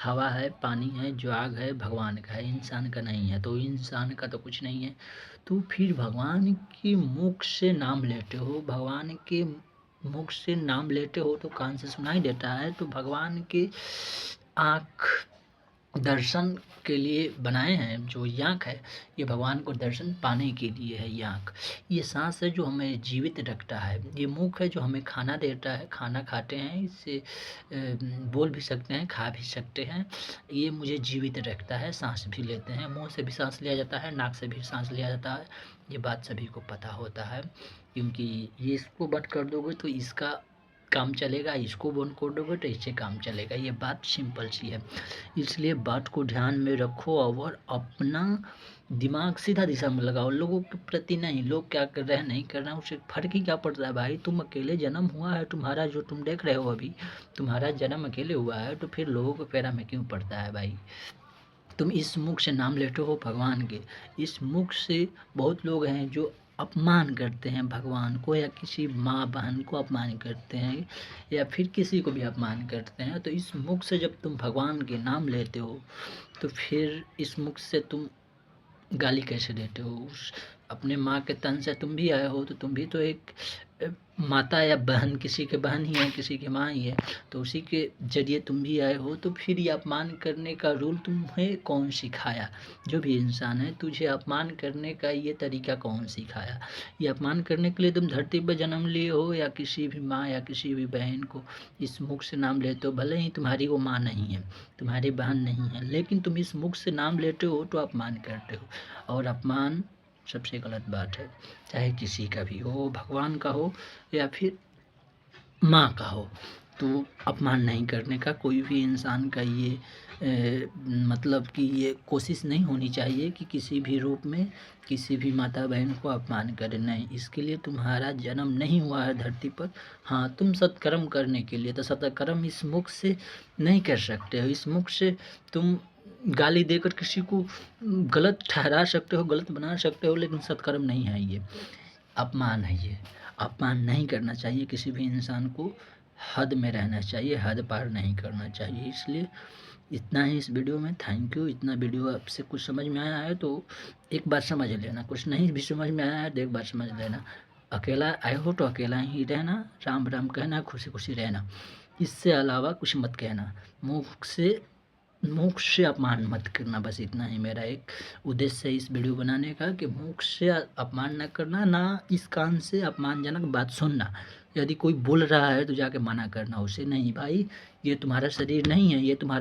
हवा है, पानी है, जो आग है भगवान का है, इंसान का नहीं है। तो इंसान का तो कुछ नहीं है। तो फिर भगवान के मुख से नाम लेते हो, भगवान के मुख से नाम लेते हो तो कान से सुनाई देता है। तो भगवान के आँख दर्शन के लिए बनाए हैं। जो ये आँख है ये भगवान को दर्शन पाने के लिए है। ये आँख, ये सांस है जो हमें जीवित रखता है। ये मुख है जो हमें खाना देता है, खाना खाते हैं, इससे बोल भी सकते हैं, खा भी सकते हैं। ये मुझे जीवित रखता है, सांस भी लेते हैं, मुंह से भी सांस लिया जाता है, नाक से भी सांस लिया जाता है। ये बात सभी को पता होता है, क्योंकि ये इसको बंद कर दोगे तो इसका काम चलेगा, इसको बंद कर दोगे तो इससे काम चलेगा। ये बात सिंपल सी है। इसलिए बात को ध्यान में रखो और अपना दिमाग सीधा दिशा में लगाओ। लोगों के प्रति नहीं, लोग क्या कर रहे हैं नहीं कर रहे हैं उससे फर्क ही क्या पड़ता है भाई। तुम अकेले जन्म हुआ है तुम्हारा, जो तुम देख रहे हो अभी, तुम्हारा जन्म अकेले हुआ है, तो फिर लोगों के पैरा में क्यों पड़ता है भाई। तुम इस मुख से नाम लेते हो भगवान के, इस मुख से बहुत लोग हैं जो अपमान करते हैं भगवान को, या किसी माँ बहन को अपमान करते हैं, या फिर किसी को भी अपमान करते हैं। तो इस मुख से जब तुम भगवान के नाम लेते हो तो फिर इस मुख से तुम गाली कैसे देते हो। उस अपने माँ के तन से तुम भी आए हो, तो तुम भी तो एक माता या बहन, किसी के बहन ही है, किसी की माँ ही है, तो उसी के जरिए तुम भी आए हो। तो फिर ये अपमान करने का रूल तुम्हें कौन सिखाया। जो भी इंसान है, तुझे अपमान करने का ये तरीका कौन सिखाया। ये अपमान करने के लिए तुम धरती पर जन्म लिए हो, या किसी भी माँ या किसी भी बहन को इस मुख से नाम लेते हो। भले ही तुम्हारी वो माँ नहीं है, तुम्हारी बहन नहीं है, लेकिन तुम इस मुख से नाम लेते हो तो अपमान करते हो। और अपमान सबसे गलत बात है, चाहे किसी का भी हो, भगवान का हो या फिर माँ का हो। तो अपमान नहीं करने का कोई भी इंसान का ये मतलब कि ये कोशिश नहीं होनी चाहिए कि किसी भी रूप में किसी भी माता बहन को अपमान करे। नहीं, इसके लिए तुम्हारा जन्म नहीं हुआ है धरती पर। हाँ, तुम सत्कर्म करने के लिए, तो सत्कर्म इस मुख से नहीं कर सकते हो। इस मुख से तुम गाली देकर किसी को गलत ठहरा सकते हो, गलत बना सकते हो, लेकिन सत्कर्म नहीं है ये, अपमान है ये। अपमान नहीं करना चाहिए किसी भी इंसान को, हद में रहना चाहिए, हद पार नहीं करना चाहिए। इसलिए इतना ही इस वीडियो में। Thank you. इतना वीडियो आपसे कुछ समझ में आया है तो एक बार समझ लेना, कुछ नहीं भी समझ में आया है तो एक बार समझ लेना। अकेला आए हो तो अकेला ही रहना, राम राम कहना, खुशी खुशी रहना, इससे अलावा कुछ मत कहना। मुख से अपमान मत करना, बस इतना ही मेरा एक उद्देश्य है इस वीडियो बनाने का, कि मुख से अपमान न करना, ना इस कान से अपमानजनक बात सुनना। यदि कोई बोल रहा है तो जाके मना करना उसे, नहीं भाई ये तुम्हारा शरीर नहीं है, ये तुम्हारा